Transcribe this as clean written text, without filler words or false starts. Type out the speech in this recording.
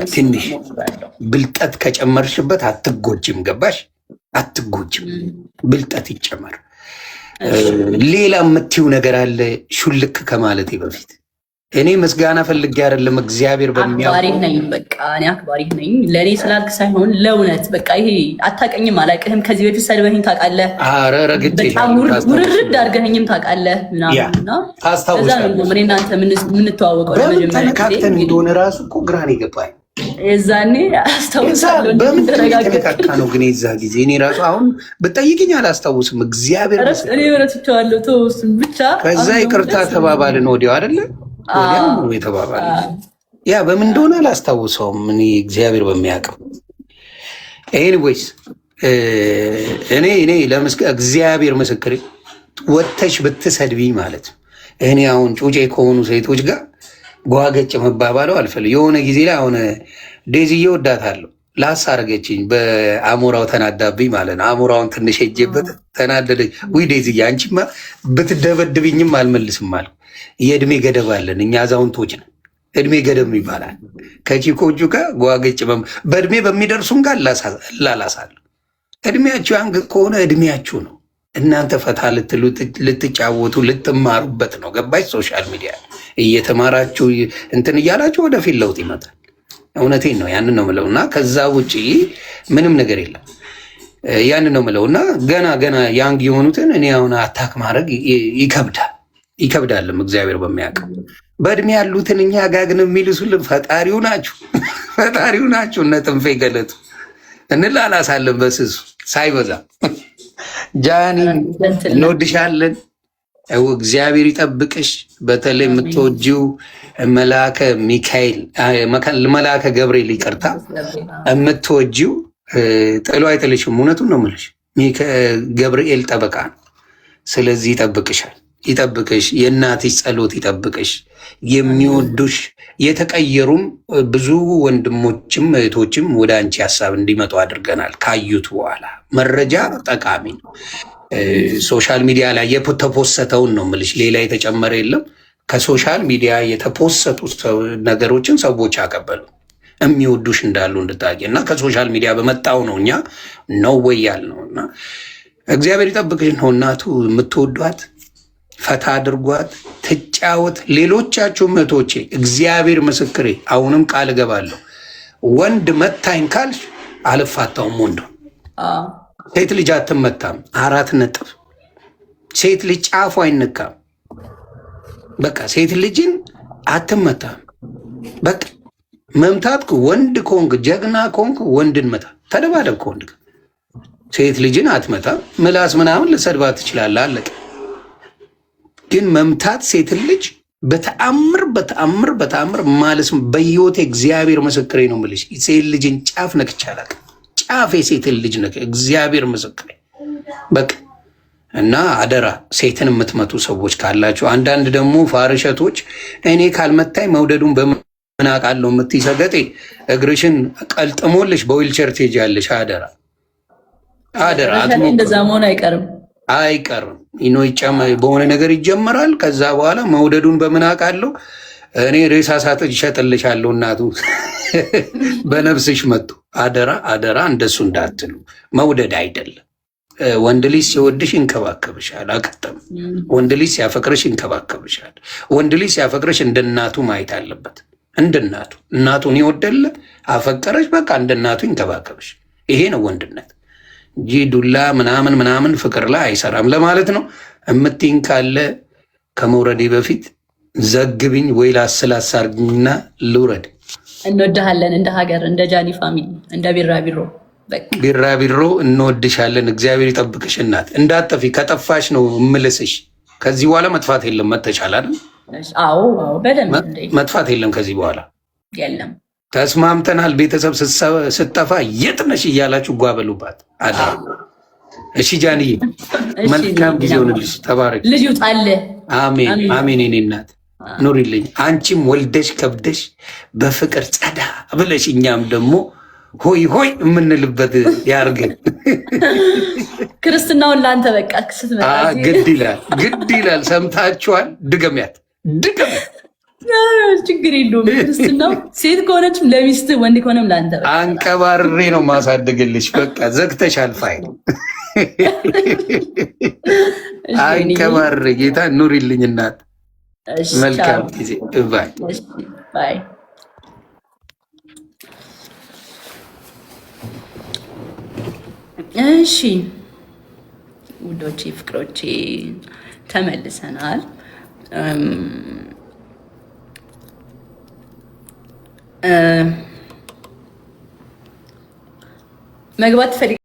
ትንሽ ብልጠት ከጨመርሽበት አትጎጅም። ገባሽ? አትጎጅም። ብልጠት ይጨመር። ሌላ የምትይው ነገር አለ ሹልክ ከማለቴ በፊት እኔ ምስጋና ፈልጌ አይደለም። እግዚአብሔር አክባሪህ ነኝ። በቃ እኔ አክባሪህ ነኝ። ለእኔ ስላልክ ሳይሆን ለእውነት በቃ ይሄ አታውቀኝም፣ አላውቅህም። ከዚህ በፊት ሰድበኸኝ ታውቃለህ። ኧረ ረግጬ በጣም ውርርድ አድርገኸኝም ታውቃለህ ምናምንና እኔ እናንተ የምንተዋወቀው ተነካክተን እንደሆነ ራሱ እኮ ግራን ይገባል። የዛኔ አስታውሳለሁ። በምን ተነካካ ነው ግን የዛ ጊዜ እኔ ራሱ አሁን ብጠይቅኝ አላስታውስም። እግዚአብሔር እኔ ረስቼዋለሁ። ተወውስም ብቻ ከዛ ይቅርታ ተባባልን ወዲያው አይደለ ወዲያው የተባባለ ያ በምን እንደሆነ አላስታውሰውም። እኔ እግዚአብሔር በሚያውቀው ኤኒዌይስ እኔ እግዚአብሔር ምስክሬ ወተሽ ብትሰድቢኝ ማለት እኔ አሁን ጩጬ ከሆኑ ሴቶች ጋር ጓገጭ መባባለው አልፈልግም። የሆነ ጊዜ ላይ አሁን ዴዚዬ ወዳታለሁ ላሳረገችኝ በአሞራው ተናዳብኝ ማለት ነው። አሞራውን ትንሽ ሄጄበት ተናደደች። ውይ ዴዚዬ አንቺማ ብትደበድብኝም አልመልስም አልኩ። የእድሜ ገደብ አለን እኛ አዛውንቶች ነን። እድሜ ገደብ ይባላል። ከቺኮቹ ጋር ጓገጭ በእድሜ በሚደርሱም ጋር ላላሳለሁ። እድሜያችሁ ያንግ ከሆነ እድሜያችሁ ነው። እናንተ ፈታ ልትሉ ልትጫወቱ ልትማሩበት ነው። ገባች? ሶሻል ሚዲያ እየተማራችሁ እንትን እያላችሁ ወደፊት ለውጥ ይመጣል። እውነቴን ነው። ያንን ነው ምለው እና ከዛ ውጭ ምንም ነገር የለም። ያንን ነው ምለው እና ገና ያንግ የሆኑትን እኔ አሁን አታክ ማድረግ ይከብዳልም እግዚአብሔር በሚያውቀው። በእድሜ ያሉትን እኛ ጋር ግን የሚልሱልን ፈጣሪው ናችሁ። እነ ጥንፌ ገለጡ እንላላሳለን በስሱ ሳይበዛ። ጃኒ እንወድሻለን። እግዚአብሔር ይጠብቅሽ። በተለይ የምትወጂው መልአከ ሚካኤል መልአከ ገብርኤል ይቅርታ፣ የምትወጂው ጥሎ አይጥልሽም። እውነቱን ነው የምልሽ። ገብርኤል ጠበቃ ነው። ስለዚህ ይጠብቅሽ። የእናትሽ ጸሎት ይጠብቅሽ። የሚወዱሽ የተቀየሩም ብዙ ወንድሞችም እህቶችም ወደ አንቺ ሀሳብ እንዲመጡ አድርገናል። ካዩት በኋላ መረጃ ጠቃሚ ነው። ሶሻል ሚዲያ ላይ የተፖሰተውን ነው የምልሽ፣ ሌላ የተጨመረ የለም። ከሶሻል ሚዲያ የተፖሰቱ ነገሮችን ሰዎች አቀበሉ የሚወዱሽ እንዳሉ እንድታቂ እና ከሶሻል ሚዲያ በመጣው ነው እኛ ነው ወይ ያልነው እና እግዚአብሔር ይጠብቅሽ ነው። እናቱ የምትወዷት ፈታ አድርጓት፣ ትጫወት። ሌሎቻችሁ እህቶቼ እግዚአብሔር ምስክሬ፣ አሁንም ቃል እገባለሁ ወንድ መታኝ ካልሽ አልፋታውም። ወንዱ ሴት ልጅ አትመታም። 4 ነጥብ። ሴት ልጅ ጫፉ አይነካም። በቃ ሴት ልጅን አትመታም። በቃ መምታት ወንድ ከሆንክ ጀግና ከሆንክ ወንድን መታ። ተደባደብ ከወንድ ጋር። ሴት ልጅን አትመታም። ምላስ ምናምን ልሰድባት ትችላለህ፣ አለቀ። ግን መምታት ሴትን ልጅ በተአምር ማለት በህይወቴ እግዚአብሔር ምስክሬ ነው የምልሽ፣ ሴት ልጅን ጫፍ ነክቼ አላውቅም። ጫፍ የሴትን ልጅ ነክ እግዚአብሔር ምስክሬ። በቃ እና አደራ ሴትን የምትመቱ ሰዎች ካላችሁ፣ አንዳንድ ደግሞ ፋርሸቶች እኔ ካልመታኝ መውደዱን በምን አውቃለሁ የምትይ ሰገጤ፣ እግርሽን ቀልጥሞልሽ በዊልቸር ትሄጃለሽ። አደራ እንደዛ መሆን አይቀርም በሆነ ነገር ይጀመራል። ከዛ በኋላ መውደዱን በምን አውቃለሁ እኔ ሬሳ ሳጥን ይሸጥልሻለሁ እናቱ በነፍስሽ መጡ። አደራ እንደሱ እንዳትሉ። መውደድ አይደለም። ወንድ ልጅ ሲወድሽ ይንከባከብሻል። አቀጠም ወንድ ልጅ ሲያፈቅርሽ ይንከባከብሻል። ወንድ ልጅ ሲያፈቅርሽ እንደ እናቱ ማየት አለበት። እንደ እናቱን ይወደለ አፈቀረሽ፣ በቃ እንደ እናቱ ይንከባከብሽ። ይሄ ነው ወንድነት እንጂ ዱላ ምናምን ፍቅር ላይ አይሰራም ለማለት ነው። እምትይኝ ካለ ከመውረዴ በፊት ዘግብኝ ወይ ላስላስ አርግኝና ልውረድ። እንወድሃለን፣ እንደ ሀገር፣ እንደ ጃኒ ፋሚሊ፣ እንደ ቢራቢሮ እንወድሻለን። እግዚአብሔር ይጠብቅሽ እናት፣ እንዳጠፊ። ከጠፋሽ ነው እምልስሽ። ከዚህ በኋላ መጥፋት የለም። መተሻል አይደል? አዎ በደንብ መጥፋት የለም ከዚህ በኋላ የለም። ተስማምተናል። ቤተሰብ ስጠፋ የት ነሽ እያላችሁ ጓበሉባት። አዳ እሺ ጃንዬ፣ መልካም ጊዜ ሆንልሽ። ተባረክ። ልጅ ይውጣል። አሜን። የኔ እናት ኑሪልኝ። አንቺም ወልደሽ ከብደሽ በፍቅር ጸዳ ብለሽ እኛም ደግሞ ሆይ የምንልበት ያርገን። ክርስትናውን ለአንተ በቃ ግድ ይላል። ሰምታችኋል? ድገሚያት ችግር የለውም። ክርስትናው ሴት ከሆነችም ለሚስት ወንድ ከሆነም ለአንተ አንቀባሬ ነው ማሳደግልሽ። በቃ ዘግተሻል ፋይል። አንቀባሬ ጌታ ኑሪልኝ እናት። መልካም ጊዜ ባይ። እሺ ውዶቼ ፍቅሮቼ ተመልሰናል። መግባት ትፈልጊ